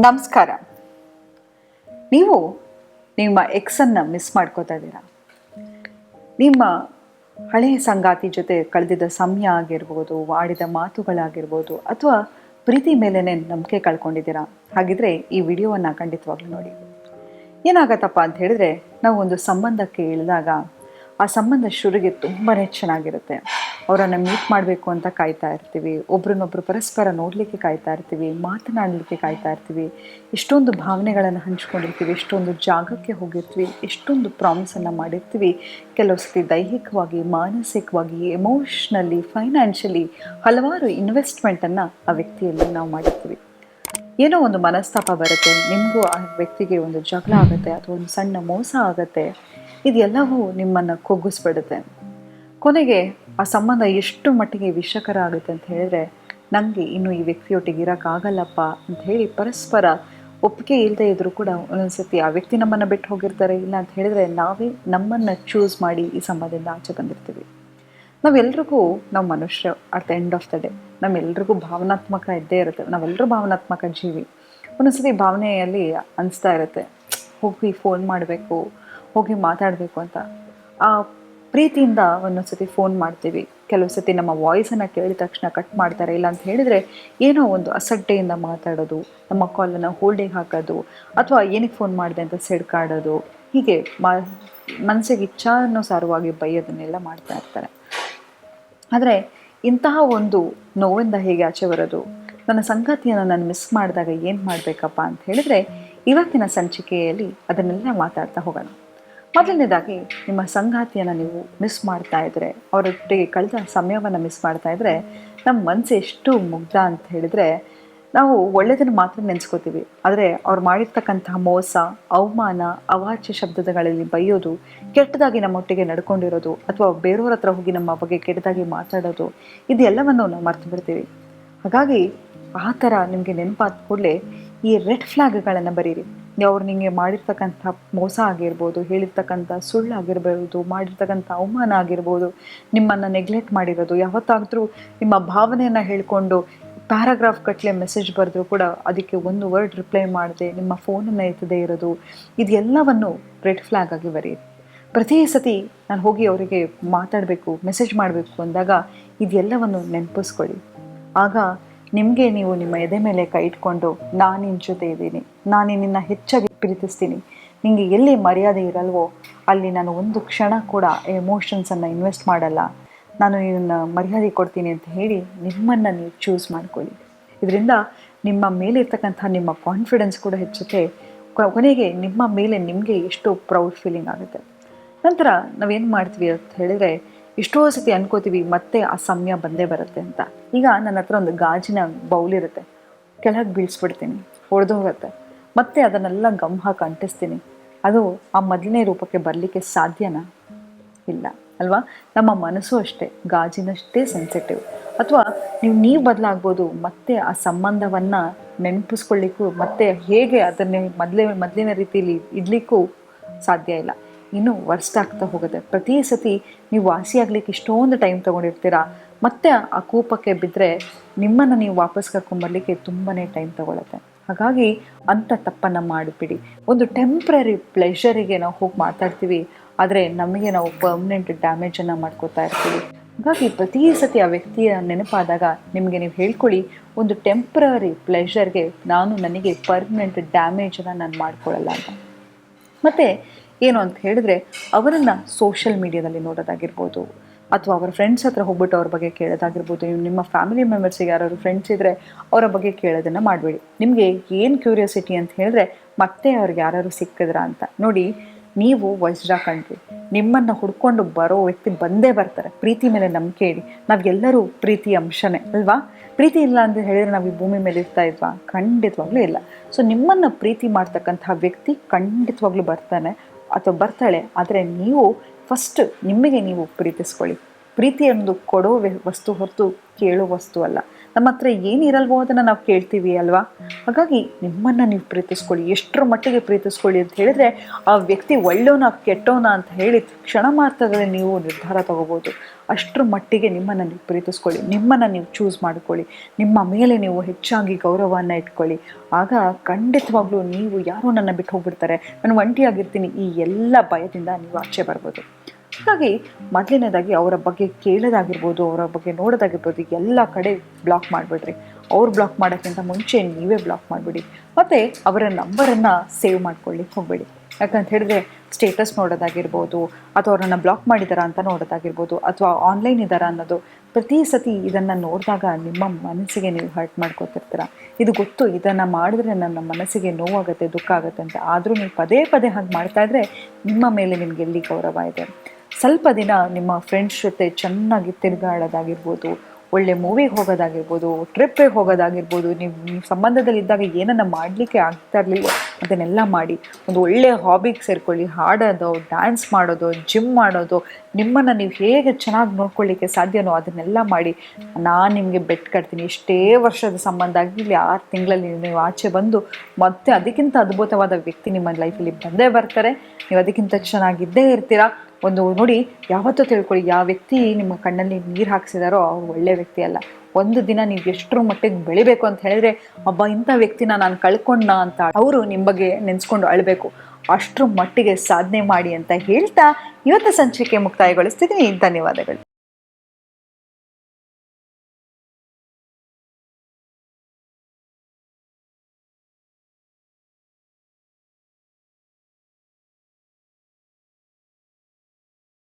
ನಮಸ್ಕಾರ. ನೀವು ನಿಮ್ಮ ಎಕ್ಸನ್ನು ಮಿಸ್ ಮಾಡ್ಕೋತಾ ಇದ್ದೀರಾ. ನಿಮ್ಮ ಹಳೆಯ ಸಂಗಾತಿ ಜೊತೆ ಕಳೆದಿದ್ದ ಸಮಯ ಆಗಿರ್ಬೋದು, ಆಡಿದ ಮಾತುಗಳಾಗಿರ್ಬೋದು, ಅಥವಾ ಪ್ರೀತಿ ಮೇಲೇ ನಂಬಿಕೆ ಕಳ್ಕೊಂಡಿದ್ದೀರಾ. ಹಾಗಿದ್ರೆ ಈ ವಿಡಿಯೋವನ್ನು ಖಂಡಿತವಾಗ್ಲೂ ನೋಡಿ. ಏನಾಗತ್ತಪ್ಪ ಅಂತ ಹೇಳಿದ್ರೆ, ನಾವು ಒಂದು ಸಂಬಂಧಕ್ಕೆ ಇಳಿದಾಗ ಆ ಸಂಬಂಧ ಶುರುಗೆ ತುಂಬಾ ಚೆನ್ನಾಗಿರುತ್ತೆ. ಅವರನ್ನು ಮೀಟ್ ಮಾಡಬೇಕು ಅಂತ ಕಾಯ್ತಾ ಇರ್ತೀವಿ, ಒಬ್ರನ್ನೊಬ್ರು ಪರಸ್ಪರ ನೋಡಲಿಕ್ಕೆ ಕಾಯ್ತಾ ಇರ್ತೀವಿ, ಮಾತನಾಡಲಿಕ್ಕೆ ಕಾಯ್ತಾ ಇರ್ತೀವಿ, ಎಷ್ಟೊಂದು ಭಾವನೆಗಳನ್ನು ಹಂಚ್ಕೊಂಡಿರ್ತೀವಿ, ಎಷ್ಟೊಂದು ಜಾಗಕ್ಕೆ ಹೋಗಿರ್ತೀವಿ, ಎಷ್ಟೊಂದು ಪ್ರಾಮಿಸನ್ನು ಮಾಡಿರ್ತೀವಿ. ಕೆಲವು ಸತಿ ದೈಹಿಕವಾಗಿ, ಮಾನಸಿಕವಾಗಿ, ಎಮೋಷ್ನಲಿ, ಫೈನಾನ್ಷಿಯಲಿ ಹಲವಾರು ಇನ್ವೆಸ್ಟ್ಮೆಂಟನ್ನು ಆ ವ್ಯಕ್ತಿಯಲ್ಲಿ ನಾವು ಮಾಡಿರ್ತೀವಿ. ಏನೋ ಒಂದು ಮನಸ್ತಾಪ ಬರುತ್ತೆ, ನಿಮಗೂ ಆ ವ್ಯಕ್ತಿಗೆ ಒಂದು ಜಗಳ ಆಗುತ್ತೆ ಅಥವಾ ಒಂದು ಸಣ್ಣ ಮೋಸ ಆಗುತ್ತೆ. ಇದೆಲ್ಲವೂ ನಿಮ್ಮನ್ನು ಕುಗ್ಗಿಸ್ಬಿಡುತ್ತೆ. ಕೊನೆಗೆ ಆ ಸಂಬಂಧ ಎಷ್ಟು ಮಟ್ಟಿಗೆ ವಿಷಕರ ಆಗುತ್ತೆ ಅಂತ ಹೇಳಿದ್ರೆ, ನನಗೆ ಇನ್ನು ಈ ವ್ಯಕ್ತಿಯೊಟ್ಟಿಗೆ ಇರೋಕ್ಕಾಗಲ್ಲಪ್ಪ ಅಂತ ಹೇಳಿ ಪರಸ್ಪರ ಒಪ್ಪಿಗೆ ಇಲ್ಲದೆ ಇದ್ದರೂ ಕೂಡ ಒಂದೊಂದ್ಸತಿ ಆ ವ್ಯಕ್ತಿ ನಮ್ಮನ್ನು ಬಿಟ್ಟು ಹೋಗಿರ್ತಾರೆ. ಇಲ್ಲ ಅಂತ ಹೇಳಿದ್ರೆ ನಾವೇ ನಮ್ಮನ್ನು ಚೂಸ್ ಮಾಡಿ ಈ ಸಂಬಂಧದಿಂದ ಆಚೆ ಬಂದಿರ್ತೀವಿ. ನಾವೆಲ್ರಿಗೂ ನಾವು ಮನುಷ್ಯ at the end of the day ನಮ್ಮೆಲ್ರಿಗೂ ಭಾವನಾತ್ಮಕ ಇದ್ದೇ ಇರುತ್ತೆ. ನಾವೆಲ್ಲರೂ ಭಾವನಾತ್ಮಕ ಜೀವಿ. ಒಂದೊಂದ್ಸತಿ ಭಾವನೆಯಲ್ಲಿ ಅನಿಸ್ತಾ ಇರುತ್ತೆ, ಹೋಗಿ ಫೋನ್ ಮಾಡಬೇಕು, ಹೋಗಿ ಮಾತಾಡಬೇಕು ಅಂತ. ಆ ಪ್ರೀತಿಯಿಂದ ಒಂದೊಂದ್ಸತಿ ಫೋನ್ ಮಾಡ್ತೀವಿ. ಕೆಲವು ಸತಿ ನಮ್ಮ ವಾಯ್ಸನ್ನು ಕೇಳಿದ ತಕ್ಷಣ ಕಟ್ ಮಾಡ್ತಾರೆ. ಇಲ್ಲ ಅಂತ ಹೇಳಿದರೆ ಏನೋ ಒಂದು ಅಸಡ್ಡೆಯಿಂದ ಮಾತಾಡೋದು, ನಮ್ಮ ಕಾಲನ್ನು ಹೋಲ್ಡಿಗೆ ಹಾಕೋದು, ಅಥವಾ ಏನಕ್ಕೆ ಫೋನ್ ಮಾಡಿದೆ ಅಂತ ಸಿಡ್ಕಾಡೋದು, ಹೀಗೆ ಮನಸ್ಸಿಗೆ ಇಚ್ಛಾನುಸಾರವಾಗಿ ಬೈಯೋದನ್ನೆಲ್ಲ ಮಾಡ್ತಾ ಇರ್ತಾರೆ. ಆದರೆ ಇಂತಹ ಒಂದು ನೋವಿಂದ ಹೇಗೆ ಆಚೆ ಬರೋದು, ನನ್ನ ಸಂಗಾತಿಯನ್ನು ನಾನು ಮಿಸ್ ಮಾಡಿದಾಗ ಏನು ಮಾಡಬೇಕಪ್ಪ ಅಂತ ಹೇಳಿದರೆ, ಇವತ್ತಿನ ಸಂಚಿಕೆಯಲ್ಲಿ ಅದನ್ನೆಲ್ಲ ಮಾತಾಡ್ತಾ ಹೋಗೋಣ. ಮೊದಲನೇದಾಗಿ, ನಿಮ್ಮ ಸಂಗಾತಿಯನ್ನು ನೀವು ಮಿಸ್ ಮಾಡ್ತಾ ಇದ್ದರೆ, ಅವರೊಟ್ಟಿಗೆ ಕಳೆದ ಸಮಯವನ್ನು ಮಿಸ್ ಮಾಡ್ತಾ ಇದ್ದರೆ, ನಮ್ಮ ಮನಸ್ಸು ಎಷ್ಟು ಮುಗ್ಧ ಅಂತ ಹೇಳಿದರೆ, ನಾವು ಒಳ್ಳೆಯದನ್ನು ಮಾತ್ರ ನೆನೆಸ್ಕೋತೀವಿ. ಆದರೆ ಅವ್ರು ಮಾಡಿರ್ತಕ್ಕಂತಹ ಮೋಸ, ಅವಮಾನ, ಅವಾಚ್ಯ ಶಬ್ದಗಳಲ್ಲಿ ಬೈಯೋದು, ಕೆಟ್ಟದಾಗಿ ನಮ್ಮೊಟ್ಟಿಗೆ ನಡ್ಕೊಂಡಿರೋದು, ಅಥವಾ ಬೇರೆಯವ್ರ ಹತ್ರ ಹೋಗಿ ನಮ್ಮ ಬಗ್ಗೆ ಕೆಟ್ಟದಾಗಿ ಮಾತಾಡೋದು, ಇದೆಲ್ಲವನ್ನು ನಾವು ಮರ್ತು ಬಿಡ್ತೀವಿ. ಹಾಗಾಗಿ ಆ ಥರ ನಿಮಗೆ ನೆನಪಾದ ಕೂಡಲೇ ಈ ರೆಡ್ ಫ್ಲ್ಯಾಗ್ಗಳನ್ನು ಬರೀರಿ. ಅವ್ರು ನಿಮಗೆ ಮಾಡಿರ್ತಕ್ಕಂಥ ಮೋಸ ಆಗಿರ್ಬೋದು, ಹೇಳಿರ್ತಕ್ಕಂಥ ಸುಳ್ಳು ಆಗಿರ್ಬೋದು, ಮಾಡಿರ್ತಕ್ಕಂಥ ಅವಮಾನ ಆಗಿರ್ಬೋದು, ನಿಮ್ಮನ್ನು ನೆಗ್ಲೆಕ್ಟ್ ಮಾಡಿರೋದು, ಯಾವತ್ತಾದರೂ ನಿಮ್ಮ ಭಾವನೆಯನ್ನು ಹೇಳಿಕೊಂಡು ಪ್ಯಾರಾಗ್ರಾಫ್ ಕಟ್ಲೆ ಮೆಸೇಜ್ ಬರೆದ್ರೂ ಕೂಡ ಅದಕ್ಕೆ ಒಂದು ವರ್ಡ್ ರಿಪ್ಲೈ ಮಾಡದೆ ನಿಮ್ಮ ಫೋನನ್ನು ಎತ್ತದೇ ಇರೋದು, ಇದೆಲ್ಲವನ್ನು ರೆಡ್ ಫ್ಲ್ಯಾಗ್ ಆಗಿ ಬರೀರಿ. ಪ್ರತಿ ಸತಿ ನಾನು ಹೋಗಿ ಅವರಿಗೆ ಮಾತಾಡಬೇಕು, ಮೆಸೇಜ್ ಮಾಡಬೇಕು ಅಂದಾಗ ಇದೆಲ್ಲವನ್ನು ನೆನಪಿಸ್ಕೊಳ್ಳಿ. ಆಗ ನಿಮಗೆ ನೀವು ನಿಮ್ಮ ಎದೆ ಮೇಲೆ ಕೈ ಇಟ್ಕೊಂಡು, ನಾನು ನಿನ್ನ ಜೊತೆ ಇದ್ದೀನಿ, ನಾನು ನಿನ್ನ ಹೆಚ್ಚಾಗಿ ಪ್ರೀತಿಸ್ತೀನಿ, ನಿಮಗೆ ಎಲ್ಲಿ ಮರ್ಯಾದೆ ಇರಲ್ವೋ ಅಲ್ಲಿ ನಾನು ಒಂದು ಕ್ಷಣ ಕೂಡ ಎಮೋಷನ್ಸನ್ನು ಇನ್ವೆಸ್ಟ್ ಮಾಡಲ್ಲ, ನಾನು ನಿನ್ನ ಮರ್ಯಾದೆ ಕೊಡ್ತೀನಿ ಅಂತ ಹೇಳಿ ನಿಮ್ಮನ್ನು ನೀವು ಚೂಸ್ ಮಾಡ್ಕೊಳ್ಳಿ. ಇದರಿಂದ ನಿಮ್ಮ ಮೇಲಿರ್ತಕ್ಕಂಥ ನಿಮ್ಮ ಕಾನ್ಫಿಡೆನ್ಸ್ ಕೂಡ ಹೆಚ್ಚುತ್ತೆ. ಕೊನೆಗೆ ನಿಮ್ಮ ಮೇಲೆ ನಿಮಗೆ ಎಷ್ಟು ಪ್ರೌಡ್ ಫೀಲಿಂಗ್ ಆಗುತ್ತೆ. ನಂತರ ನಾವೇನು ಮಾಡ್ತೀವಿ ಅಂತ ಹೇಳಿದರೆ, ಎಷ್ಟೋ ಸತಿ ಅನ್ಕೋತೀವಿ ಮತ್ತೆ ಆ ಸಮಯ ಬಂದೇ ಬರುತ್ತೆ ಅಂತ. ಈಗ ನನ್ನ ಹತ್ರ ಒಂದು ಗಾಜಿನ ಬೌಲ್ ಇರುತ್ತೆ, ಕೆಳಗೆ ಬೀಳಿಸ್ಬಿಡ್ತೀನಿ, ಹೊಡೆದೋಗುತ್ತೆ, ಮತ್ತೆ ಅದನ್ನೆಲ್ಲ ಗಮ್ ಹಾಕಿ ಅಂಟಿಸ್ತೀನಿ. ಅದು ಆ ಮೊದಲನೇ ರೂಪಕ್ಕೆ ಬರಲಿಕ್ಕೆ ಸಾಧ್ಯನಾ? ಇಲ್ಲ ಅಲ್ವಾ? ನಮ್ಮ ಮನಸ್ಸು ಅಷ್ಟೇ, ಗಾಜಿನಷ್ಟೇ ಸೆನ್ಸಿಟಿವ್. ಅಥವಾ ನೀವು ಬದಲಾಗ್ಬೋದು, ಮತ್ತೆ ಆ ಸಂಬಂಧವನ್ನು ನೆನಪಿಸ್ಕೊಳ್ಳಿಕ್ಕೂ ಮತ್ತೆ ಹೇಗೆ ಅದನ್ನೇ ಮೊದಲಿನ ರೀತಿಯಲ್ಲಿ ಇಡಲಿಕ್ಕೂ ಸಾಧ್ಯ ಇಲ್ಲ. ಇನ್ನೂ ವರ್ಸ್ಟ್ ಆಗ್ತಾ ಹೋಗುತ್ತೆ. ಪ್ರತಿ ಸತಿ ನೀವು ವಾಸಿಯಾಗಲಿಕ್ಕೆ ಇಷ್ಟೊಂದು ಟೈಮ್ ತೊಗೊಂಡಿರ್ತೀರಾ, ಮತ್ತೆ ಆ ಕೂಪಕ್ಕೆ ಬಿದ್ದರೆ ನಿಮ್ಮನ್ನು ನೀವು ವಾಪಸ್ ಕರ್ಕೊಂಬರ್ಲಿಕ್ಕೆ ತುಂಬಾ ಟೈಮ್ ತೊಗೊಳುತ್ತೆ. ಹಾಗಾಗಿ ಅಂಥ ತಪ್ಪನ್ನು ಮಾಡಿಬಿಡಿ. ಒಂದು ಟೆಂಪ್ರರಿ ಪ್ಲೆಷರಿಗೆ ನಾವು ಹೋಗಿ ಮಾತಾಡ್ತೀವಿ, ಆದರೆ ನಮಗೆ ನಾವು ಪರ್ಮನೆಂಟ್ ಡ್ಯಾಮೇಜನ್ನು ಮಾಡ್ಕೋತಾ ಇರ್ತೀವಿ. ಹಾಗಾಗಿ ಪ್ರತಿ ಸತಿ ಆ ವ್ಯಕ್ತಿಯ ನೆನಪಾದಾಗ ನಿಮಗೆ ನೀವು ಹೇಳ್ಕೊಳ್ಳಿ, ಒಂದು ಟೆಂಪ್ರರಿ ಪ್ಲೆಷರ್ಗೆ ನನಗೆ ಪರ್ಮನೆಂಟ್ ಡ್ಯಾಮೇಜನ್ನು ನಾನು ಮಾಡ್ಕೊಳ್ಳಲ್ಲ ಅಂತ. ಮತ್ತು ಏನು ಅಂತ ಹೇಳಿದ್ರೆ, ಅವರನ್ನು ಸೋಷಿಯಲ್ ಮೀಡಿಯಾದಲ್ಲಿ ನೋಡೋದಾಗಿರ್ಬೋದು, ಅಥವಾ ಅವರ ಫ್ರೆಂಡ್ಸ್ ಹತ್ರ ಹೋಗ್ಬಿಟ್ಟು ಅವ್ರ ಬಗ್ಗೆ ಕೇಳೋದಾಗಿರ್ಬೋದು. ನಿಮ್ಮ ಫ್ಯಾಮಿಲಿ ಮೆಂಬರ್ಸಿಗೆ ಯಾರಾದ್ರು ಫ್ರೆಂಡ್ಸ್ ಇದ್ದರೆ ಅವರ ಬಗ್ಗೆ ಕೇಳೋದನ್ನು ಮಾಡಬೇಡಿ. ನಿಮಗೆ ಏನು ಕ್ಯೂರಿಯಾಸಿಟಿ ಅಂತ ಹೇಳಿದ್ರೆ, ಮತ್ತೆ ಅವ್ರಿಗೆ ಯಾರು ಸಿಕ್ಕಿದ್ರಾ ಅಂತ ನೋಡಿ. ನೀವು ವಜ್ರಾಕಂಡ್ರಿ, ನಿಮ್ಮನ್ನು ಹುಡ್ಕೊಂಡು ಬರೋ ವ್ಯಕ್ತಿ ಬಂದೇ ಬರ್ತಾರೆ. ಪ್ರೀತಿ ಮೇಲೆ ನಂಬಿಕೆ ಇಡಿ. ನಾವೆಲ್ಲರೂ ಪ್ರೀತಿ ಅಂಶನೇ ಅಲ್ವಾ? ಪ್ರೀತಿ ಇಲ್ಲ ಅಂತ ಹೇಳಿದರೆ ನಾವು ಈ ಭೂಮಿ ಮೇಲೆ ಇರ್ತಾ ಇದ್ವಾ? ಖಂಡಿತವಾಗ್ಲೂ ಇಲ್ಲ. ಸೊ ನಿಮ್ಮನ್ನು ಪ್ರೀತಿ ಮಾಡ್ತಕ್ಕಂಥ ವ್ಯಕ್ತಿ ಖಂಡಿತವಾಗ್ಲೂ ಬರ್ತಾನೆ ಅಥವಾ ಬರ್ತಾಳೆ. ಆದರೆ ನೀವು ಫಸ್ಟ್ ನಿಮಗೆ ನೀವು ಪ್ರೀತಿಸ್ಕೊಳ್ಳಿ. ಪ್ರೀತಿಯೊಂದು ಕೊಡೋ ವಸ್ತು ಹೊರತು ಕೇಳೋ ವಸ್ತು ಅಲ್ಲ. ನಮ್ಮ ಹತ್ರ ಏನಿರಲ್ವೋ ಅದನ್ನು ನಾವು ಕೇಳ್ತೀವಿ ಅಲ್ವಾ? ಹಾಗಾಗಿ ನಿಮ್ಮನ್ನು ನೀವು ಪ್ರೀತಿಸ್ಕೊಳ್ಳಿ. ಎಷ್ಟರ ಮಟ್ಟಿಗೆ ಪ್ರೀತಿಸ್ಕೊಳ್ಳಿ ಅಂತ ಹೇಳಿದ್ರೆ, ಆ ವ್ಯಕ್ತಿ ಒಳ್ಳೆಯವನ ಕೆಟ್ಟವನ ಅಂತ ಹೇಳಿ ಕ್ಷಣ ಮಾತ್ರದಲ್ಲಿ ನೀವು ನಿರ್ಧಾರ ತಗೋಬೋದು. ಅಷ್ಟರ ಮಟ್ಟಿಗೆ ನಿಮ್ಮನ್ನು ನೀವು ಪ್ರೀತಿಸ್ಕೊಳ್ಳಿ, ನಿಮ್ಮನ್ನು ನೀವು ಚೂಸ್ ಮಾಡ್ಕೊಳ್ಳಿ, ನಿಮ್ಮ ಮೇಲೆ ನೀವು ಹೆಚ್ಚಾಗಿ ಗೌರವವನ್ನು ಇಟ್ಕೊಳ್ಳಿ. ಆಗ ಖಂಡಿತವಾಗ್ಲೂ ನೀವು ಯಾರೋ ನನ್ನ ಬಿಟ್ಟು ಹೋಗ್ಬಿಡ್ತಾರೆ, ನಾನು ಒಂಟಿಯಾಗಿರ್ತೀನಿ, ಈ ಎಲ್ಲ ಭಯದಿಂದ ನೀವು ಆಚೆ ಬರ್ಬೋದು. ಹಾಗಾಗಿ ಮೊದಲನೇದಾಗಿ ಅವರ ಬಗ್ಗೆ ಕೇಳೋದಾಗಿರ್ಬೋದು, ಅವರ ಬಗ್ಗೆ ನೋಡೋದಾಗಿರ್ಬೋದು, ಎಲ್ಲ ಕಡೆ ಬ್ಲಾಕ್ ಮಾಡಿಬಿಡ್ರಿ. ಅವ್ರು ಬ್ಲಾಕ್ ಮಾಡೋಕ್ಕಿಂತ ಮುಂಚೆ ನೀವೇ ಬ್ಲಾಕ್ ಮಾಡಿಬಿಡಿ. ಮತ್ತು ಅವರ ನಂಬರನ್ನು ಸೇವ್ ಮಾಡ್ಕೊಳ್ಳಿಕ್ಕೆ ಹೋಗಬೇಡಿ. ಯಾಕಂತ ಹೇಳಿದ್ರೆ ಸ್ಟೇಟಸ್ ನೋಡೋದಾಗಿರ್ಬೋದು, ಅಥವಾ ಅವರನ್ನು ಬ್ಲಾಕ್ ಮಾಡಿದಾರಾ ಅಂತ ನೋಡೋದಾಗಿರ್ಬೋದು, ಅಥವಾ ಆನ್ಲೈನ್ ಇದ್ದಾರಾ ಅನ್ನೋದು, ಪ್ರತಿ ಸತಿ ಇದನ್ನು ನೋಡಿದಾಗ ನಿಮ್ಮ ಮನಸ್ಸಿಗೆ ನೀವು ಹರ್ಟ್ ಮಾಡ್ಕೋತಿರ್ತೀರ. ಇದು ಗೊತ್ತು, ಇದನ್ನು ಮಾಡಿದ್ರೆ ನನ್ನ ಮನಸ್ಸಿಗೆ ನೋವಾಗುತ್ತೆ, ದುಃಖ ಆಗುತ್ತೆ ಅಂತ. ಆದರೂ ನೀವು ಪದೇ ಪದೇ ಹಾಗೆ ಮಾಡ್ತಾಯಿದ್ರೆ ನಿಮ್ಮ ಮೇಲೆ ನಿಮಗೆ ಎಲ್ಲಿ ಗೌರವ ಇದೆ? ಸ್ವಲ್ಪ ದಿನ ನಿಮ್ಮ ಫ್ರೆಂಡ್ಸ್ ಜೊತೆ ಚೆನ್ನಾಗಿ ತಿರುಗಾಡೋದಾಗಿರ್ಬೋದು, ಒಳ್ಳೆ ಮೂವಿಗೆ ಹೋಗೋದಾಗಿರ್ಬೋದು, ಟ್ರಿಪ್ಪಿಗೆ ಹೋಗೋದಾಗಿರ್ಬೋದು, ನೀವು ಸಂಬಂಧದಲ್ಲಿ ಇದ್ದಾಗ ಏನನ್ನ ಮಾಡಲಿಕ್ಕೆ ಆಗ್ತಾ ಇರಲಿಲ್ಲ ಅದನ್ನೆಲ್ಲ ಮಾಡಿ. ಒಂದು ಒಳ್ಳೆಯ ಹಾಬಿಗೆ ಸೇರ್ಕೊಳ್ಳಿ. ಹಾಡೋದು, ಡ್ಯಾನ್ಸ್ ಮಾಡೋದು, ಜಿಮ್ ಮಾಡೋದು, ನಿಮ್ಮನ್ನು ನೀವು ಹೇಗೆ ಚೆನ್ನಾಗಿ ನೋಡ್ಕೊಳ್ಳಿಕ್ಕೆ ಸಾಧ್ಯನೋ ಅದನ್ನೆಲ್ಲ ಮಾಡಿ. ನಾನು ನಿಮಗೆ ಬೆಟ್ ಕಟ್ತೀನಿ, ಎಷ್ಟೇ ವರ್ಷದ ಸಂಬಂಧ ಆಗಿರಲಿ 6 ತಿಂಗಳಲ್ಲಿ ನೀವು ಆಚೆ ಬಂದು ಮತ್ತೆ ಅದಕ್ಕಿಂತ ಅದ್ಭುತವಾದ ವ್ಯಕ್ತಿ ನಿಮ್ಮ ಲೈಫಲ್ಲಿ ಬಂದೇ ಬರ್ತಾರೆ. ನೀವು ಅದಕ್ಕಿಂತ ಚೆನ್ನಾಗಿದ್ದೇ ಇರ್ತೀರಾ. ಒಂದು ನೋಡಿ, ಯಾವತ್ತೂ ತಿಳ್ಕೊಳ್ಳಿ, ಯಾವ ವ್ಯಕ್ತಿ ನಿಮ್ಮ ಕಣ್ಣಲ್ಲಿ ನೀರು ಹಾಕ್ಸಿದಾರೋ ಅವ್ರು ಒಳ್ಳೆ ವ್ಯಕ್ತಿ ಅಲ್ಲ. ಒಂದು ದಿನ ನೀವು ಎಷ್ಟರ ಮಟ್ಟಿಗೆ ಬೆಳಿಬೇಕು ಅಂತ ಹೇಳಿದ್ರೆ, ಒಬ್ಬ ಇಂಥ ವ್ಯಕ್ತಿನ ನಾನು ಕಳ್ಕೊಂಡ ಅಂತ ಅವರು ನಿಮ್ಮ ಬಗ್ಗೆ ನೆನೆಸ್ಕೊಂಡು ಅಳಬೇಕು. ಅಷ್ಟರ ಮಟ್ಟಿಗೆ ಸಾಧನೆ ಮಾಡಿ ಅಂತ ಹೇಳ್ತಾ ಇವತ್ತು ಸಂಚಿಕೆ ಮುಕ್ತಾಯಗೊಳಿಸ್ತಿದ್ದೀನಿ. ಧನ್ಯವಾದಗಳು.